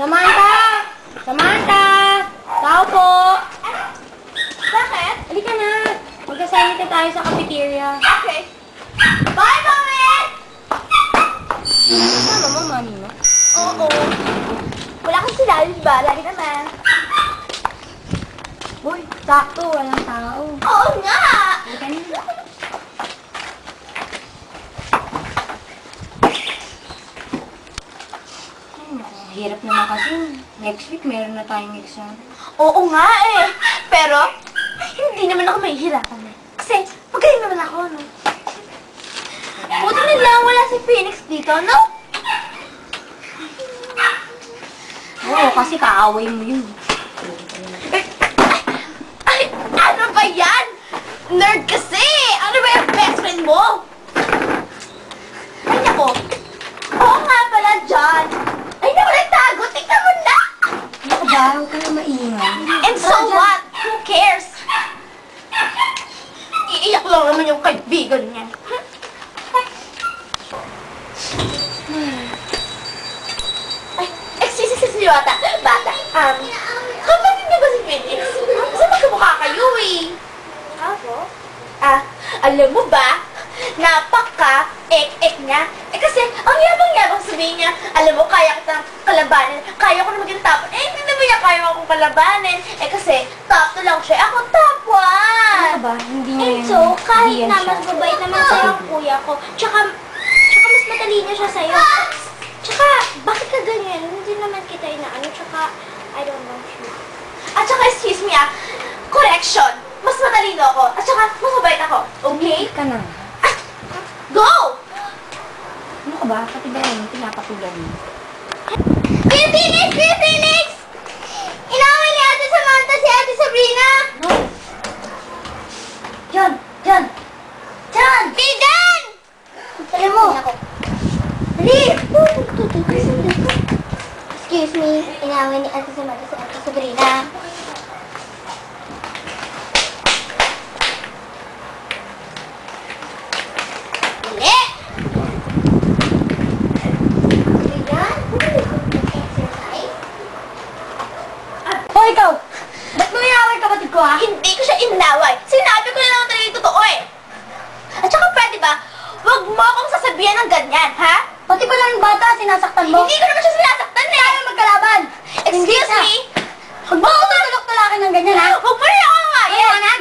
Samantha! Samantha! Tao po! Bakit? Halika na. Magkasalit na tayo sa cafeteria. Okay. Bye, Mami! Kasama mo, mami mo? Oo. Wala kang sila, ba? Lagi naman. Boy, sakto. Walang tao. Oo nga! Halika na. Hirap naman kasi. Next week, meron na tayong exam. Oo nga eh. Pero, hindi naman ako mahihirapan eh. Kasi, magaling naman ako, no? Buti na lang wala si Phoenix dito, no? Oo, kasi kaaway mo yun. Ay, ano ba yan? Nerd kasi! Ano ba yung best friend mo? Ay, nako. Oo nga pala, John. Ay, naku, nagtago. Tingnan mo na! Ano ba? Huwag ka na maingay. And so what? Who cares? Iiyak lang naman yung kaibigan niya. Ay, excuse me, bata. Kapatid niyo ba si Phoenix? Kasi magkamukha kayo eh. Ako? Alam mo ba? Napaka-ek-ek niya. Eh kasi, ang yabang-yabang sabihin niya, alam mo, kaya kitang kalabanin. Kaya ko na maging top 1. Eh, hindi naman niya kaya akong kalabanin. Eh kasi, top 2 lang siya. Ako top 1. Ano ba? Hindi niya And so, kahit na mas mabait naman sa'yo ang kuya ko, tsaka mas matalino siya sa'yo. Tsaka, bakit ka ganyan? Hindi naman kita inaano, tsaka, I don't know. At tsaka, excuse me correction. Mas matalino ako. At tsaka, mas mabait ako. Okay? ka na. Go! Ano ka ba? Pati ba yun? Pinapatulan mo. Kuya Phoenix! Kuya Phoenix! Inaway ni Ate Samantha si Ate Sabrina! No! John! John! John! Bigan! Tala mo! Dali! Excuse me, inaway ni Ate Samantha si Ate Sabrina. Dali! Hoy, ikaw! Ba't mo inaway kapatid ko, ha? Hindi ko siya inaway. Sinabi ko na naman talaga yung totoo eh. At saka pwede ba, huwag mo akong sasabihan ng ganyan, ha? Pati ba lang yung bata, sinasaktan mo? Hindi ko naman siya sinasaktan eh. Tayo magkalaban! Excuse me? Huwag mo ako tutulok-tulakin ng ganyan, ha? Huwag mo rin ako ngayon. Ayan!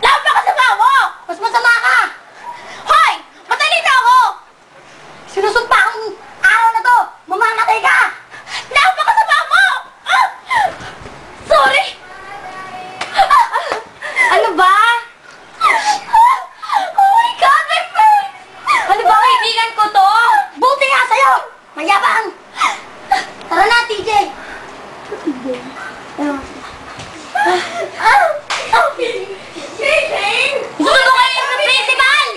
Napakasama mo! Mas masama ka! Hoy! Matalino ako! Sinusumpa akong araw na to! Mamamatay ka! Napakasama mo! Sorry! Ano ba? Oh my God, my friend! Ano ba, kaibigan ko to? Buti nga sa'yo! Mayabang! Tara na, TJ! Isusunod kayo sa principal!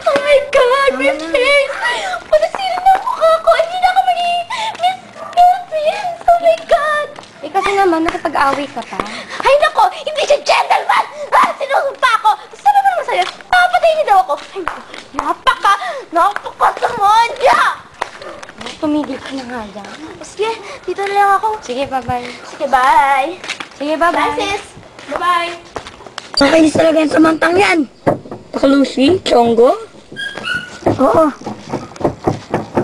Oh my God, my friend! Panasira na ang mukha ko! Hindi na ako maging Miss Philippines! Oh my God! Eh kasi naman, nakipag-away ka pa. Ay nako! Hindi siya gentleman! Sinusumpa ako! Sabi mo naman sa'yo, papatayin niyo daw ako! Ay nako! Napakasaman niya! Tumigil ka na nga dyan. Sige, dito na lang ako. Sige, bye-bye. Sige, bye! Sige, bye-bye. Bye, sis! Bye-bye! Nakainis talaga yung samantang yan. Lucy, Chongo? Oo.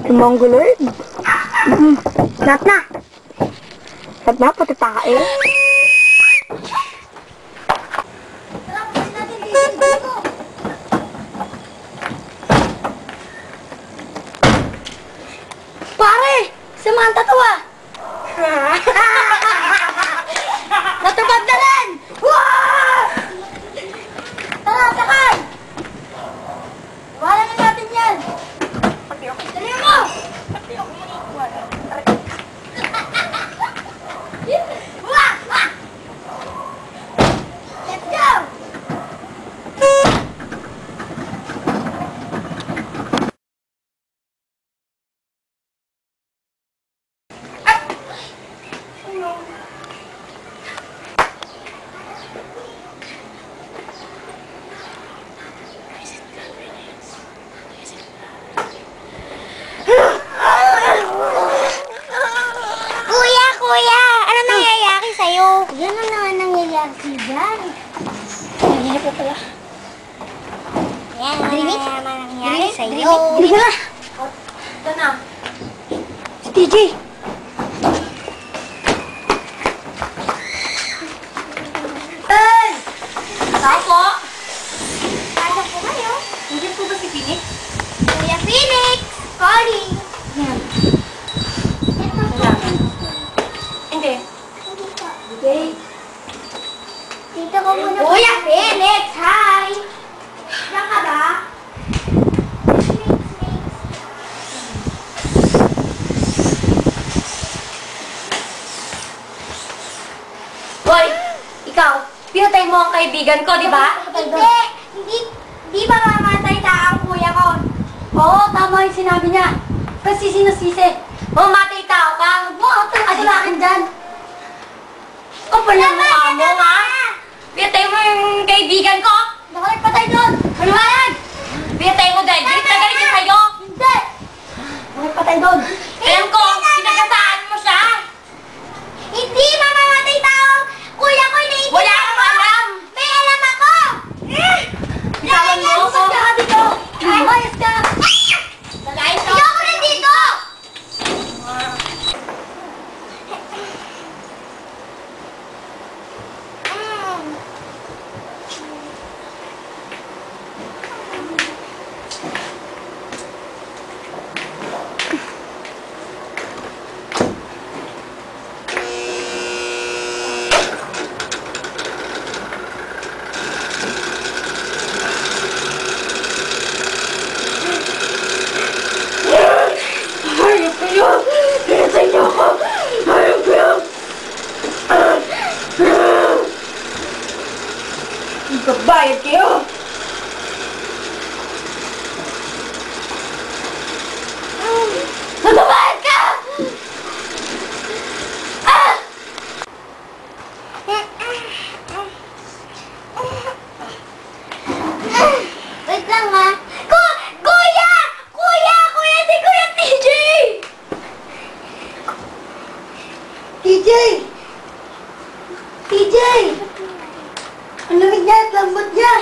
Yung Mongoloid? Lahat na. Lahat na, pati tae. Pare! Samantha to ah! Natupad na rin! Wow! Tara, sakay! Wala na natin yan! Dali mo! Wah! Yan ang naman nangyayari dyan. Nangyayari pa pala. Yan ang naman nangyayari sa'yo. Dili ka na. Ito na. Si TJ. Hey! Tao po. Pasok po kayo. Hindi po ba si Phoenix? Kuya Felix! Calling! Yan. Hindi. Okay. Dito ko muna. Kuya Felix! Hi! Diyan ka ba? Hoy! Ikaw, pinatay mo ang kaibigan ko, di ba? Hindi ba mamatay ta ang kuya ko? Oo, tama yung sinabi niya. Kasi sinusisi. Mamatay tao ka. Adulakan dyan. Kapal na mukha mo, ha? Pinatay mo yung kaibigan ko. Baka nagpatay doon. Maliwanag. Pinatay mo dahil galit na galit siya sa'yo. Hindi. Baka nagpatay doon. Alam ko, pinagasaan mo siya. Hindi mamamatay tao! Kuya ko, iniisip Wala kang alam. May alam ako! Bitawan mo ako. Bukas ka dito. Lumayas ka. Nagayos ka. Ayoko na dito! Hayop kayo! Pinatay niyo ako! Hayop kayo! Magbabayad kayo! Magbabayad ka! Ah! Wait lang ha. Kuya! Kuya! Kuya! Si Kuya TJ! TJ! TJ! Ang lamig niya at lambot niya!